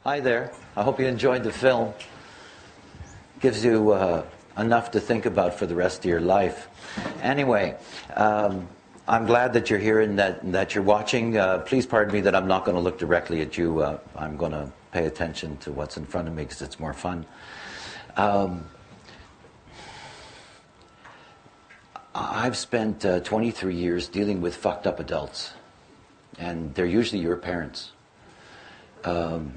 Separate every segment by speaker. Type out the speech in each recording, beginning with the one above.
Speaker 1: Hi there. I hope you enjoyed the film. Gives you enough to think about for the rest of your life. Anyway, I'm glad that you're here and that you're watching. Please pardon me that I'm not going to look directly at you. I'm going to pay attention to what's in front of me because it's more fun. I've spent 23 years dealing with fucked up adults. And they're usually your parents.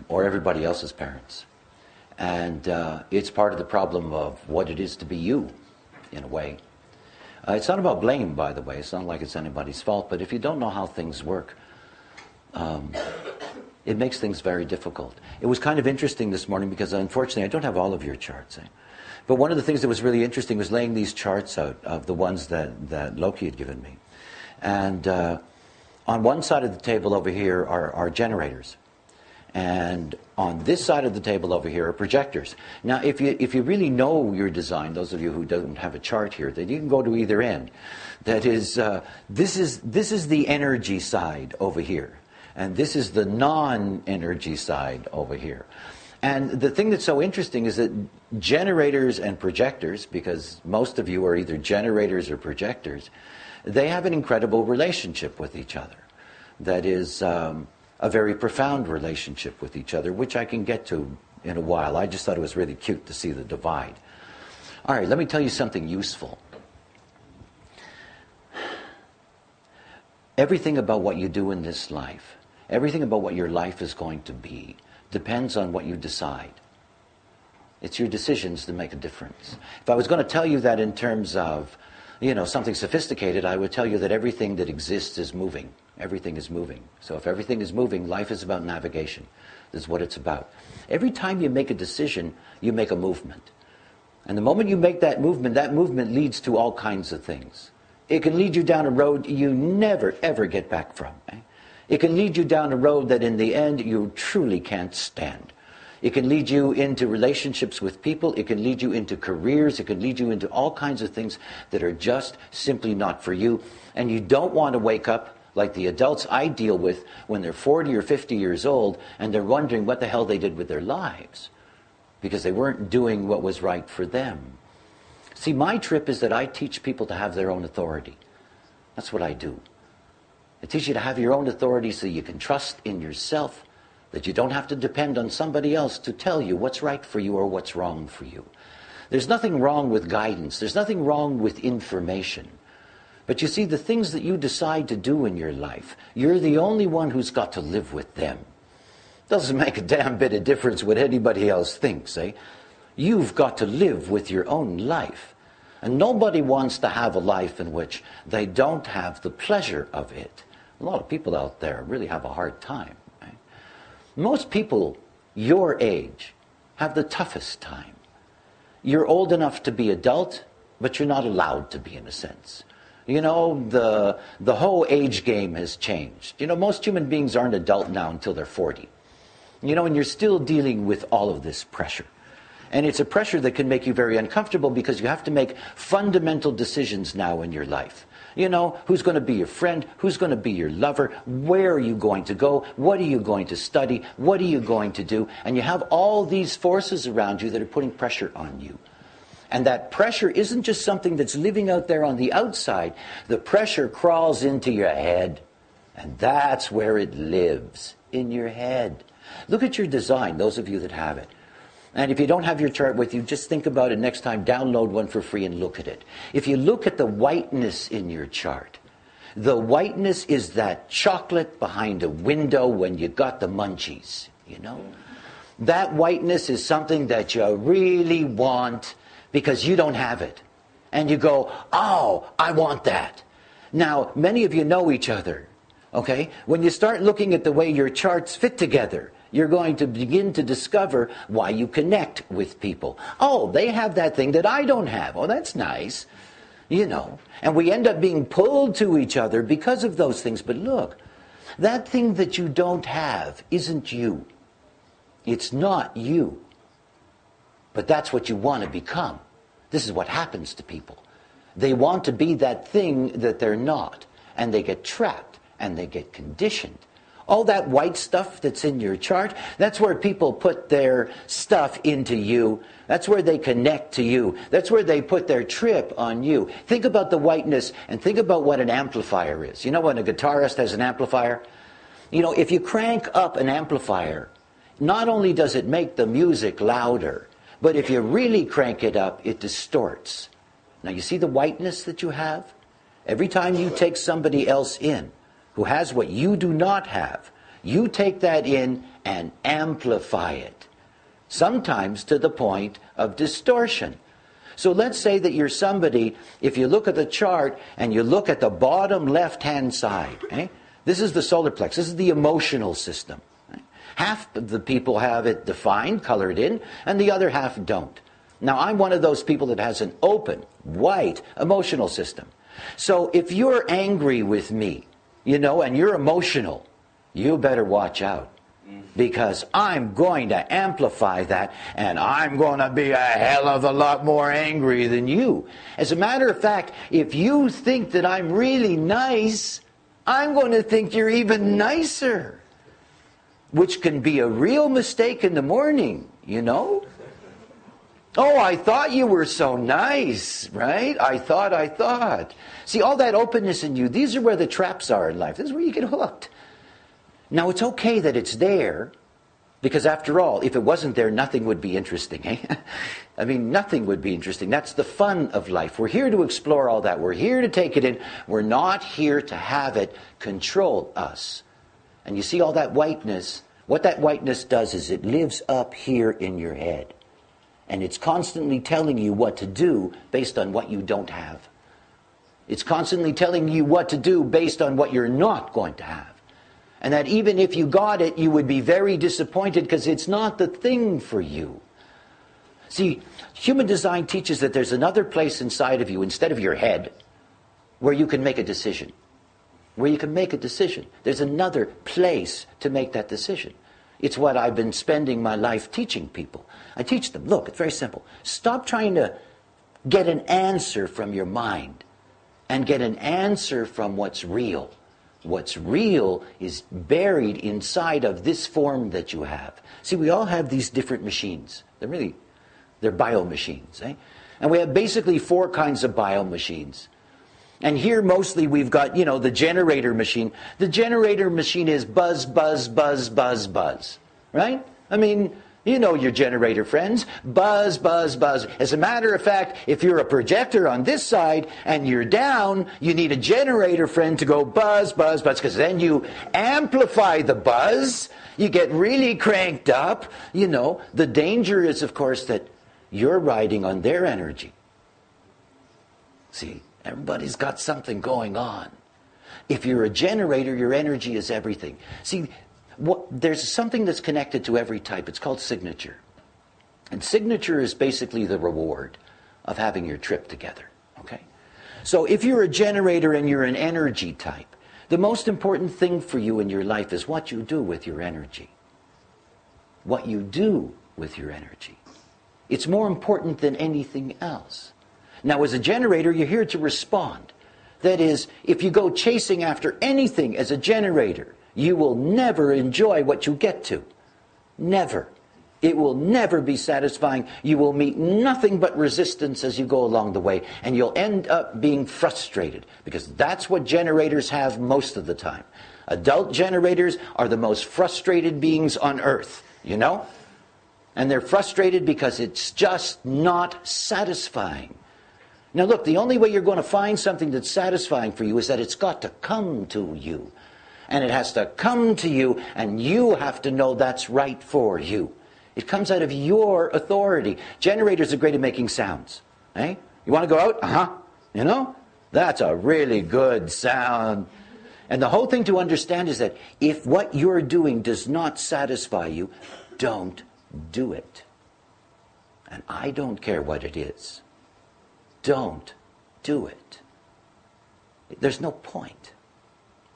Speaker 1: Or everybody else's parents. And it's part of the problem of what it is to be you, in a way. It's not about blame, by the way. It's not like it's anybody's fault. But if you don't know how things work, it makes things very difficult. It was kind of interesting this morning because, unfortunately, I don't have all of your charts. But one of the things that was really interesting was laying these charts out of the ones that Loki had given me. And on one side of the table over here are generators. And on this side of the table over here are projectors. Now, if you really know your design, those of you who don't have a chart here, then you can go to either end. That is, this is the energy side over here. And this is the non-energy side over here. And the thing that's so interesting is that generators and projectors, because most of you are either generators or projectors, they have an incredible relationship with each other. That is a very profound relationship with each other, which I can get to in a while. I just thought it was really cute to see the divide. All right, let me tell you something useful. Everything about what you do in this life, everything about what your life is going to be, depends on what you decide. It's your decisions that make a difference. If I was going to tell you that in terms of, something sophisticated, I would tell you that everything that exists is moving. Everything is moving. So if everything is moving, life is about navigation. This is what it's about. Every time you make a decision, you make a movement. And the moment you make that movement leads to all kinds of things. It can lead you down a road you never, ever get back from. It can lead you down a road that in the end you truly can't stand. It can lead you into relationships with people. It can lead you into careers. It can lead you into all kinds of things that are just simply not for you. And you don't want to wake up like the adults I deal with when they're 40 or 50 years old and they're wondering what the hell they did with their lives because they weren't doing what was right for them. See, my trip is that I teach people to have their own authority. That's what I do. I teach you to have your own authority so you can trust in yourself, that you don't have to depend on somebody else to tell you what's right for you or what's wrong for you. There's nothing wrong with guidance. There's nothing wrong with information. But you see, the things that you decide to do in your life, you're the only one who's got to live with them. Doesn't make a damn bit of difference what anybody else thinks, eh? You've got to live with your own life. And nobody wants to have a life in which they don't have the pleasure of it. A lot of people out there really have a hard time. Right? Most people your age have the toughest time. You're old enough to be adult, but you're not allowed to be in a sense. The whole age game has changed. Most human beings aren't adult now until they're 40. And you're still dealing with all of this pressure. And it's a pressure that can make you very uncomfortable because you have to make fundamental decisions now in your life. Who's going to be your friend? Who's going to be your lover? Where are you going to go? What are you going to study? What are you going to do? And you have all these forces around you that are putting pressure on you. And that pressure isn't just something that's living out there on the outside. The pressure crawls into your head. And that's where it lives, in your head. Look at your design, those of you that have it. And if you don't have your chart with you, just think about it next time. Download one for free and look at it. If you look at the whiteness in your chart, the whiteness is that chocolate behind a window when you got the munchies, That whiteness is something that you really want because you don't have it. And you go, oh, I want that. Now, many of you know each other, okay? When you start looking at the way your charts fit together, you're going to begin to discover why you connect with people. Oh, they have that thing that I don't have. Oh, that's nice. And we end up being pulled to each other because of those things. But look, that thing that you don't have isn't you. It's not you. But that's what you want to become. This is what happens to people. They want to be that thing that they're not. And they get trapped and they get conditioned. All that white stuff that's in your chart, that's where people put their stuff into you. That's where they connect to you. That's where they put their trip on you. Think about the whiteness and think about what an amplifier is. You know when a guitarist has an amplifier? You know, if you crank up an amplifier, not only does it make the music louder, but if you really crank it up, it distorts. Now you see the whiteness that you have? Every time you take somebody else in who has what you do not have, you take that in and amplify it. Sometimes to the point of distortion. So let's say that you're somebody, if you look at the chart and you look at the bottom left-hand side, this is the solar plexus, this is the emotional system. Half of the people have it defined, colored in, and the other half don't. Now I'm one of those people that has an open, white, emotional system. So if you're angry with me, you know, and you're emotional, you better watch out. Because I'm going to amplify that, and I'm going to be a hell of a lot more angry than you. As a matter of fact, if you think that I'm really nice, I'm going to think you're even nicer. Which can be a real mistake in the morning, you know? Oh, I thought you were so nice, right? I thought. See, all that openness in you, these are where the traps are in life. This is where you get hooked. Now, it's okay that it's there, because after all, if it wasn't there, nothing would be interesting, eh? I mean, nothing would be interesting. That's the fun of life. We're here to explore all that. We're here to take it in. We're not here to have it control us. And you see all that whiteness, what that whiteness does is it lives up here in your head. And it's constantly telling you what to do based on what you don't have. It's constantly telling you what to do based on what you're not going to have. And that even if you got it, you would be very disappointed because it's not the thing for you. See, human design teaches that there's another place inside of you, instead of your head, where you can make a decision. Where you can make a decision. There's another place to make that decision. It's what I've been spending my life teaching people. I teach them, look, it's very simple. Stop trying to get an answer from your mind and get an answer from what's real. What's real is buried inside of this form that you have. See, we all have these different machines. They're bio-machines. Eh? And we have basically 4 kinds of bio-machines. And here mostly we've got, you know, the generator machine. The generator machine is buzz, buzz, buzz, buzz, buzz. Right? I mean, you know your generator friends. Buzz, buzz, buzz. As a matter of fact, if you're a projector on this side and you're down, you need a generator friend to go buzz, buzz, buzz, because then you amplify the buzz. You get really cranked up. You know, the danger is, of course, that you're riding on their energy. See, everybody's got something going on. If you're a generator, your energy is everything. See, there's something that's connected to every type. It's called signature. And signature is basically the reward of having your trip together. Okay? So if you're a generator and you're an energy type, the most important thing for you in your life is what you do with your energy. What you do with your energy. It's more important than anything else. Now, as a generator, you're here to respond. That is, if you go chasing after anything as a generator, you will never enjoy what you get to. Never. It will never be satisfying. You will meet nothing but resistance as you go along the way. And you'll end up being frustrated. Because that's what generators have most of the time. Adult generators are the most frustrated beings on earth. You know? And they're frustrated because it's just not satisfying. Now look, the only way you're going to find something that's satisfying for you is that it's got to come to you. And it has to come to you, and you have to know that's right for you. It comes out of your authority. Generators are great at making sounds. Eh? You want to go out? Uh-huh. You know? That's a really good sound. And the whole thing to understand is that if what you're doing does not satisfy you, don't do it. And I don't care what it is. Don't do it. There's no point.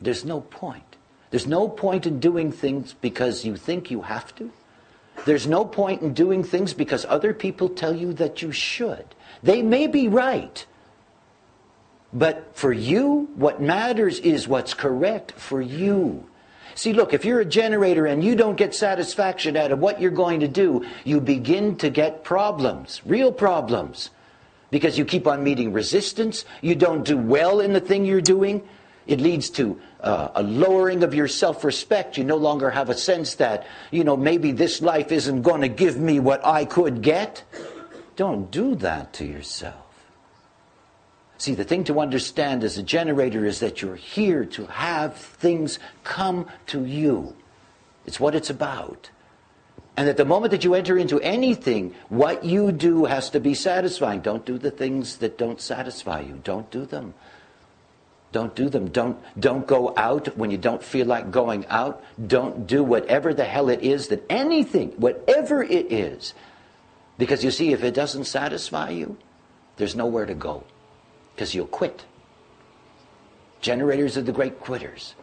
Speaker 1: There's no point. There's no point in doing things because you think you have to. There's no point in doing things because other people tell you that you should. They may be right. But for you, what matters is what's correct for you. See, look, if you're a generator and you don't get satisfaction out of what you're going to do, you begin to get problems, real problems. Because you keep on meeting resistance, you don't do well in the thing you're doing. It leads to a lowering of your self-respect. You no longer have a sense that, maybe this life isn't going to give me what I could get. Don't do that to yourself. See, the thing to understand as a generator is that you're here to have things come to you. It's what it's about. And at the moment that you enter into anything, what you do has to be satisfying. Don't do the things that don't satisfy you. Don't do them. Don't do them. Don't go out when you don't feel like going out. Don't do whatever the hell it is, that anything, whatever it is. Because you see, if it doesn't satisfy you, there's nowhere to go. Because you'll quit. Generators are the great quitters,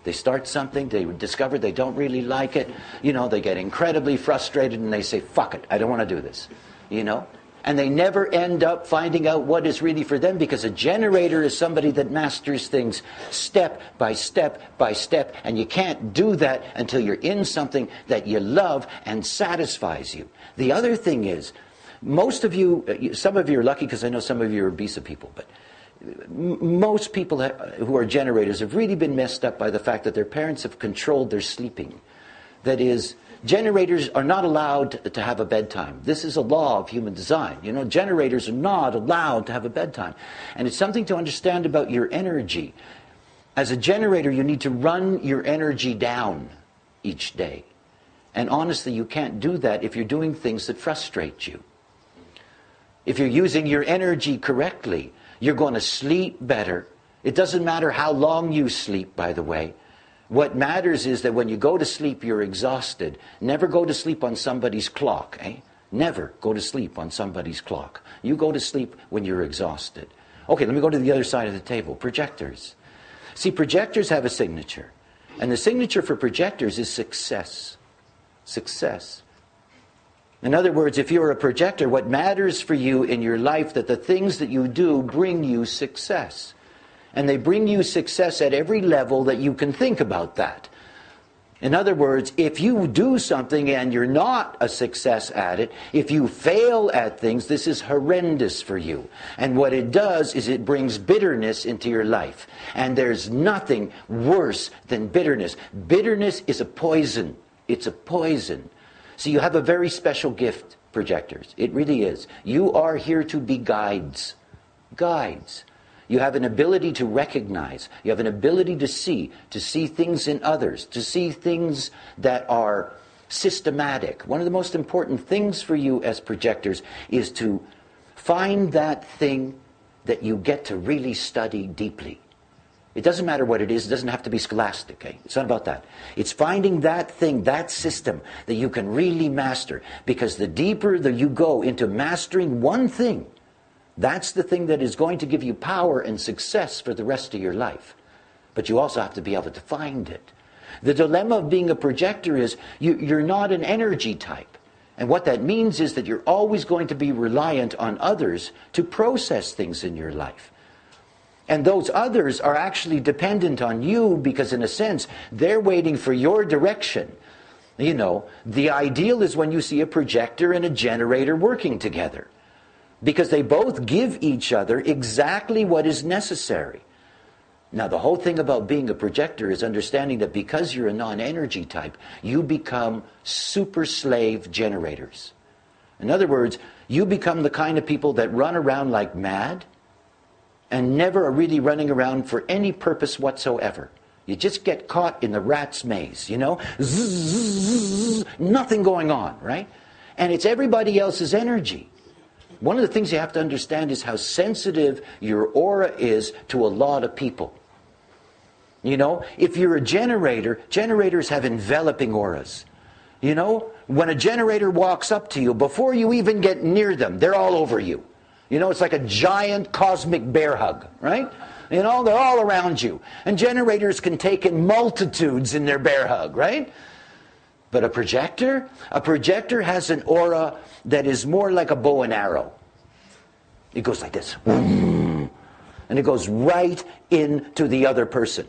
Speaker 1: They start something, they discover they don't really like it, they get incredibly frustrated and they say, fuck it, I don't want to do this, And they never end up finding out what is really for them, because a generator is somebody that masters things step by step by step, and you can't do that until you're in something that you love and satisfies you. The other thing is, most of you, some of you are lucky because I know some of you are obese people, but most people who are generators have really been messed up by the fact that their parents have controlled their sleeping. That is, generators are not allowed to have a bedtime. This is a law of human design. Generators are not allowed to have a bedtime. And it's something to understand about your energy. As a generator, you need to run your energy down each day. And honestly, you can't do that if you're doing things that frustrate you. If you're using your energy correctly, you're going to sleep better. It doesn't matter how long you sleep, by the way. What matters is that when you go to sleep, you're exhausted. Never go to sleep on somebody's clock, Never go to sleep on somebody's clock. You go to sleep when you're exhausted. Okay, let me go to the other side of the table. Projectors. See, projectors have a signature. And the signature for projectors is success. Success. In other words, if you're a projector, what matters for you in your life, that the things that you do bring you success. And they bring you success at every level that you can think about that. In other words, if you do something and you're not a success at it, if you fail at things, this is horrendous for you. And what it does is it brings bitterness into your life. And there's nothing worse than bitterness. Bitterness is a poison. It's a poison. So you have a very special gift, projectors. It really is. You are here to be guides. Guides. You have an ability to recognize. You have an ability to see things in others, to see things that are systematic. One of the most important things for you as projectors is to find that thing that you get to really study deeply. It doesn't matter what it is. It doesn't have to be scholastic. It's not about that. It's finding that thing, that system that you can really master. Because the deeper that you go into mastering one thing, that's the thing that is going to give you power and success for the rest of your life. But you also have to be able to find it. The dilemma of being a projector is you're not an energy type. And what that means is that you're always going to be reliant on others to process things in your life. And those others are actually dependent on you because, in a sense, they're waiting for your direction. The ideal is when you see a projector and a generator working together. Because they both give each other exactly what is necessary. Now, the whole thing about being a projector is understanding that because you're a non-energy type, you become super slave generators. In other words, you become the kind of people that run around like mad and never are really running around for any purpose whatsoever. You just get caught in the rat's maze, Zzz, nothing going on, right? And it's everybody else's energy. One of the things you have to understand is how sensitive your aura is to a lot of people. If you're a generator, generators have enveloping auras. When a generator walks up to you, before you even get near them, they're all over you. It's like a giant cosmic bear hug, right? They're all around you. And generators can take in multitudes in their bear hug, right? But a projector has an aura that is more like a bow and arrow. It goes like this. And it goes right into the other person.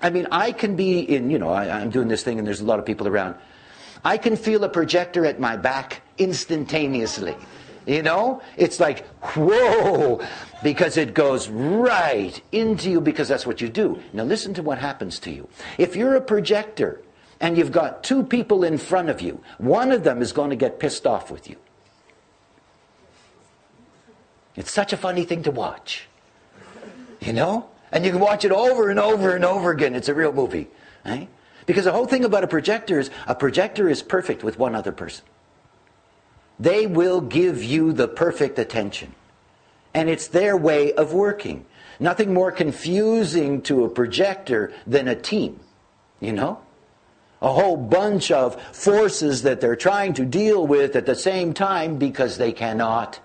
Speaker 1: I mean, I can be in, I'm doing this thing and there's a lot of people around. I can feel a projector at my back instantaneously. It's like, whoa, because it goes right into you because that's what you do. Now listen to what happens to you. If you're a projector and you've got two people in front of you, one of them is going to get pissed off with you. It's such a funny thing to watch. And you can watch it over and over and over again. It's a real movie. Right? Because the whole thing about a projector is perfect with one other person. They will give you the perfect attention. And it's their way of working. Nothing more confusing to a projector than a team. A whole bunch of forces that they're trying to deal with at the same time because they cannot.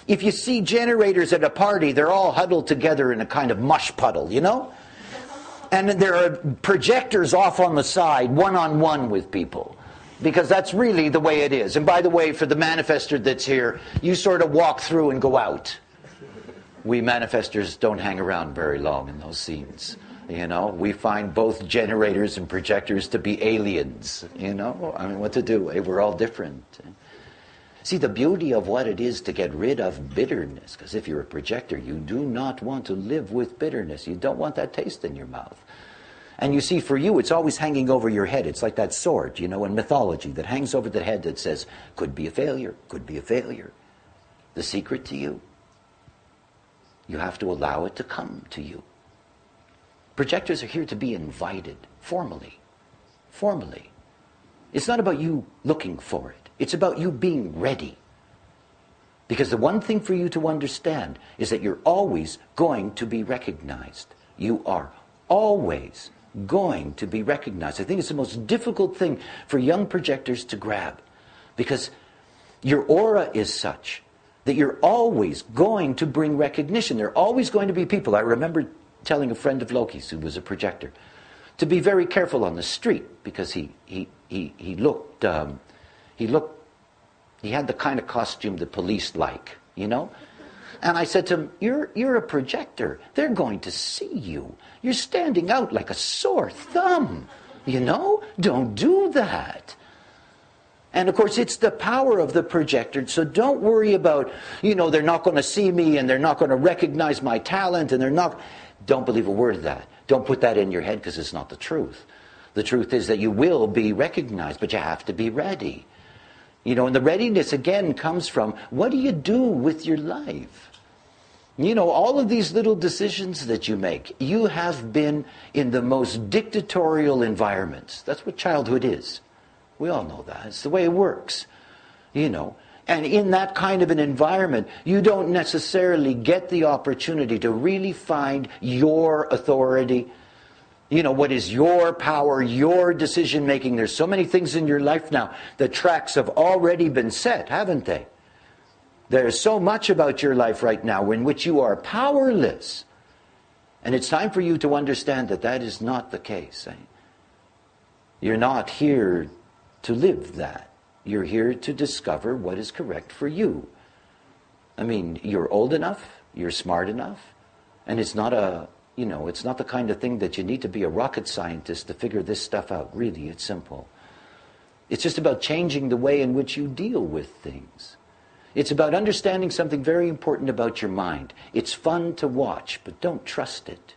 Speaker 1: If you see generators at a party, they're all huddled together in a kind of mush puddle, And there are projectors off on the side, one-on-one with people. Because that's really the way it is. And by the way, for the manifester that's here, you sort of walk through and go out. We manifestors don't hang around very long in those scenes. We find both generators and projectors to be aliens. What to do? We're all different. See, the beauty of what it is to get rid of bitterness, because if you're a projector, you do not want to live with bitterness. You don't want that taste in your mouth. And you see, for you, it's always hanging over your head. It's like that sword, in mythology, that hangs over the head that says, could be a failure, could be a failure. The secret to you, you have to allow it to come to you. Projectors are here to be invited, formally. Formally. It's not about you looking for it. It's about you being ready. Because the one thing for you to understand is that you're always going to be recognized. You are always going to be recognized. I think it's the most difficult thing for young projectors to grab. Because your aura is such that you're always going to bring recognition. There are always going to be people. I remember telling a friend of Loki's who was a projector to be very careful on the street because he had the kind of costume the police like, And I said to him, you're a projector. They're going to see you. You're standing out like a sore thumb. Don't do that. And of course, it's the power of the projector. So don't worry about, they're not going to see me and they're not going to recognize my talent and don't believe a word of that. Don't put that in your head because it's not the truth. The truth is that you will be recognized, but you have to be ready. And the readiness again comes from, what do you do with your life? All of these little decisions that you make, you have been in the most dictatorial environments. That's what childhood is. We all know that. It's the way it works. And in that kind of an environment, you don't necessarily get the opportunity to really find your authority. What is your power, your decision making. There's so many things in your life now. The tracks have already been set, haven't they? There's so much about your life right now in which you are powerless. And it's time for you to understand that that is not the case. You're not here to live that. You're here to discover what is correct for you. You're old enough, you're smart enough, and it's not it's not the kind of thing that you need to be a rocket scientist to figure this stuff out. Really, it's simple. It's just about changing the way in which you deal with things. It's about understanding something very important about your mind. It's fun to watch, but don't trust it.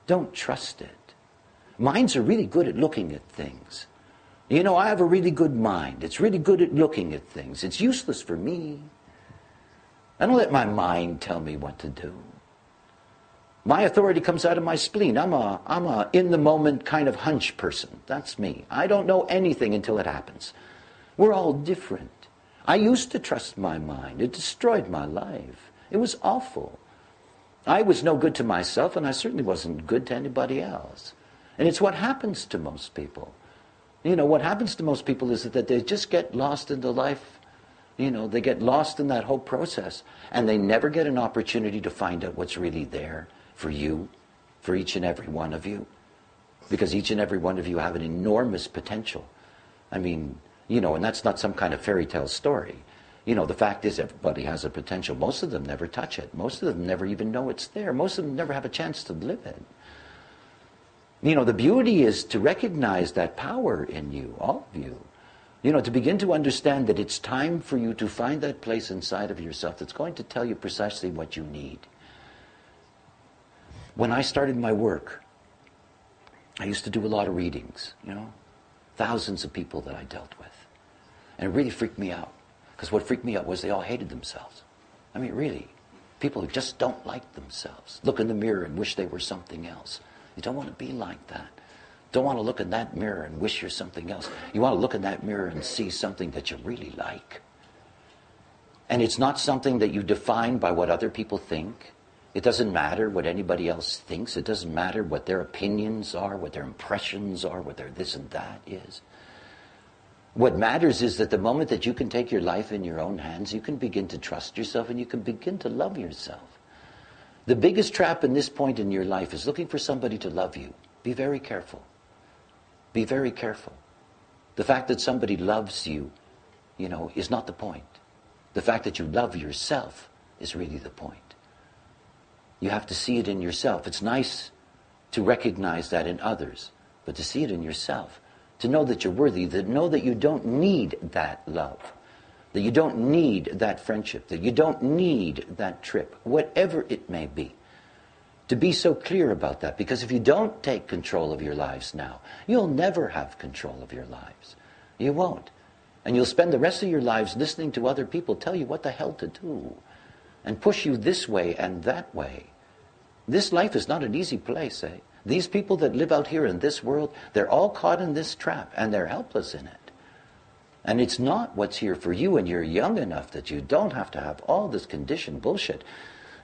Speaker 1: Don't trust it. Minds are really good at looking at things. I have a really good mind. It's really good at looking at things. It's useless for me. I don't let my mind tell me what to do. My authority comes out of my spleen. I'm a in-the-moment kind of hunch person. That's me. I don't know anything until it happens. We're all different. I used to trust my mind. It destroyed my life. It was awful. I was no good to myself, and I certainly wasn't good to anybody else. And it's what happens to most people. What happens to most people is that they just get lost into life. They get lost in that whole process. And they never get an opportunity to find out what's really there for you, for each and every one of you. Because each and every one of you have an enormous potential. And that's not some kind of fairy tale story. The fact is everybody has a potential. Most of them never touch it. Most of them never even know it's there. Most of them never have a chance to live it. The beauty is to recognize that power in you, all of you. To begin to understand that it's time for you to find that place inside of yourself that's going to tell you precisely what you need. When I started my work, I used to do a lot of readings, thousands of people that I dealt with. And it really freaked me out. Because what freaked me out was they all hated themselves. I mean, really. People who just don't like themselves. Look in the mirror and wish they were something else. You don't want to be like that. Don't want to look in that mirror and wish you're something else. You want to look in that mirror and see something that you really like. And it's not something that you define by what other people think. It doesn't matter what anybody else thinks. It doesn't matter what their opinions are, what their impressions are, what their this and that is. What matters is that the moment that you can take your life in your own hands, you can begin to trust yourself and you can begin to love yourself. The biggest trap in this point in your life is looking for somebody to love you. Be very careful. Be very careful. The fact that somebody loves you, is not the point. The fact that you love yourself is really the point. You have to see it in yourself. It's nice to recognize that in others, but to see it in yourself. To know that you're worthy, to know that you don't need that love, that you don't need that friendship, that you don't need that trip, whatever it may be. To be so clear about that, because if you don't take control of your lives now, you'll never have control of your lives. You won't. And you'll spend the rest of your lives listening to other people tell you what the hell to do and push you this way and that way. This life is not an easy place, eh? These people that live out here in this world, they're all caught in this trap and they're helpless in it. And it's not what's here for you, and you're young enough that you don't have to have all this conditioned bullshit,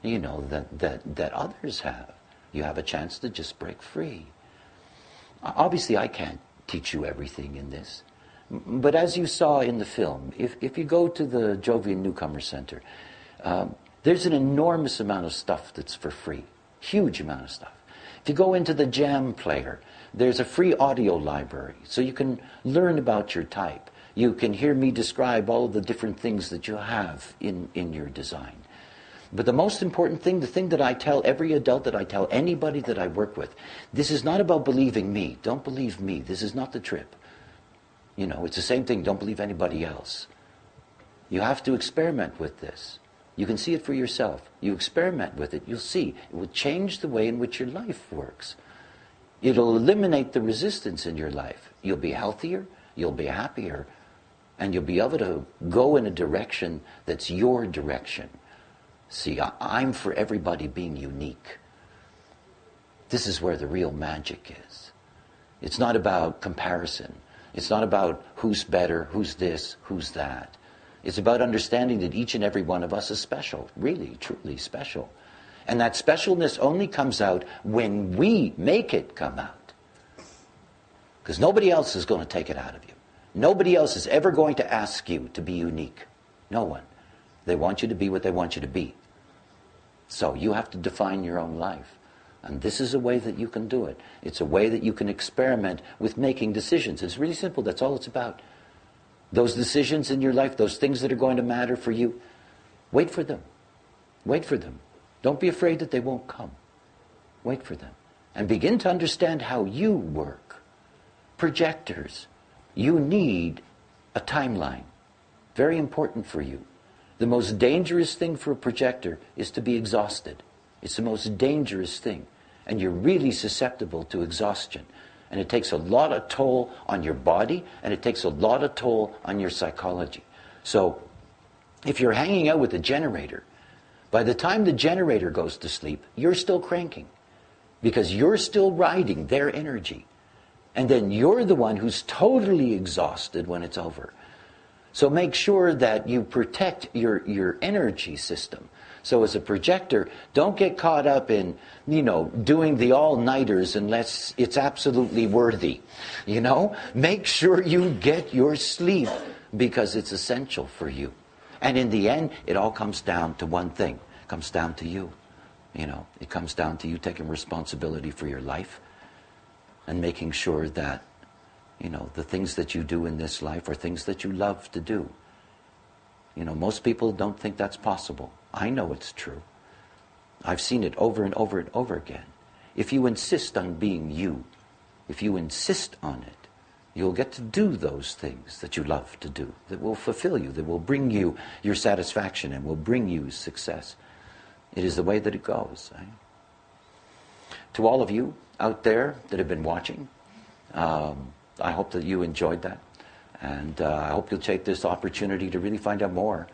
Speaker 1: that others have. You have a chance to just break free. Obviously, I can't teach you everything in this. But as you saw in the film, if you go to the Jovian Newcomer Center, there's an enormous amount of stuff that's for free. Huge amount of stuff. If you go into the Jam Player, there's a free audio library, so you can learn about your type. You can hear me describe all of the different things that you have in your design. But the most important thing, the thing that I tell every adult, that I tell anybody that I work with, this is not about believing me. Don't believe me. This is not the trip. It's the same thing. Don't believe anybody else. You have to experiment with this. You can see it for yourself. You experiment with it, you'll see. It will change the way in which your life works. It'll eliminate the resistance in your life. You'll be healthier, you'll be happier, and you'll be able to go in a direction that's your direction. See, I'm for everybody being unique. This is where the real magic is. It's not about comparison. It's not about who's better, who's this, who's that. It's about understanding that each and every one of us is special, really, truly special. And that specialness only comes out when we make it come out. Because nobody else is going to take it out of you. Nobody else is ever going to ask you to be unique. No one. They want you to be what they want you to be. So you have to define your own life. And this is a way that you can do it. It's a way that you can experiment with making decisions. It's really simple. That's all it's about. Those decisions in your life, those things that are going to matter for you, wait for them. Wait for them. Don't be afraid that they won't come. Wait for them. And begin to understand how you work. Projectors, you need a timeline. Very important for you. The most dangerous thing for a projector is to be exhausted. It's the most dangerous thing. And you're really susceptible to exhaustion. And it takes a lot of toll on your body, and it takes a lot of toll on your psychology. So, if you're hanging out with a generator, by the time the generator goes to sleep, you're still cranking. Because you're still riding their energy. And then you're the one who's totally exhausted when it's over. So make sure that you protect your energy system. So as a projector, don't get caught up in, doing the all-nighters unless it's absolutely worthy. Make sure you get your sleep because it's essential for you. And in the end, it all comes down to one thing. It comes down to you. It comes down to you taking responsibility for your life and making sure that, the things that you do in this life are things that you love to do. Most people don't think that's possible. I know it's true. I've seen it over and over and over again. If you insist on being you, if you insist on it, you'll get to do those things that you love to do, that will fulfill you, that will bring you your satisfaction and will bring you success. It is the way that it goes. Right? To all of you out there that have been watching, I hope that you enjoyed that. And I hope you'll take this opportunity to really find out more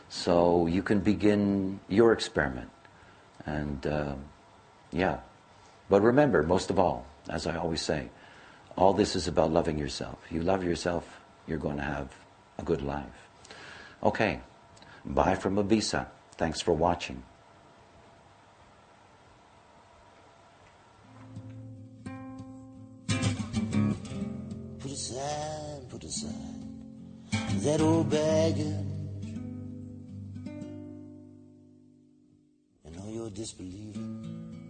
Speaker 1: so you can begin your experiment. And yeah. But remember, most of all, as I always say, all this is about loving yourself. If you love yourself, you're going to have a good life. Okay. Bye from Ibiza. Thanks for watching.
Speaker 2: Put aside that old baggage and all your disbelieving.